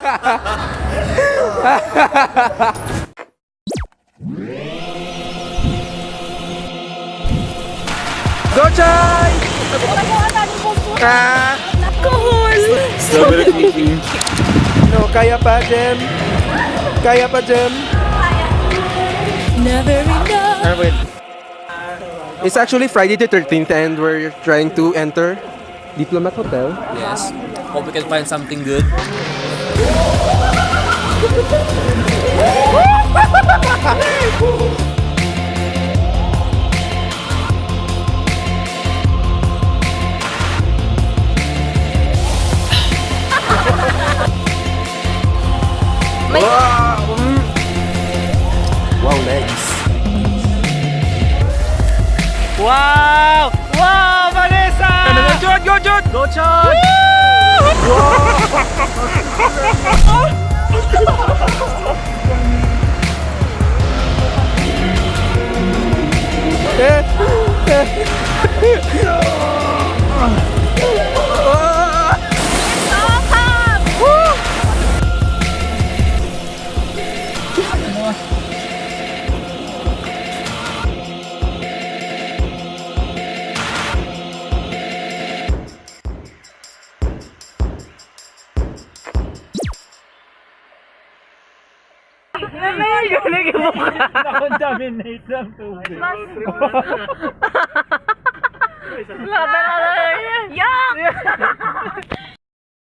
Go, Chay! Alcohol! No, kaya pa, Jem. Kaya pa, Jem. Never enough. It's actually Friday the 13th and we're trying to enter Diplomat Hotel. Yes. Hope we can find something good. Wow! Wow, legs. Wow! Wow, Vanessa! Go, Jod! Go, Chod! Nakakontaminate ng tubig. Yuck!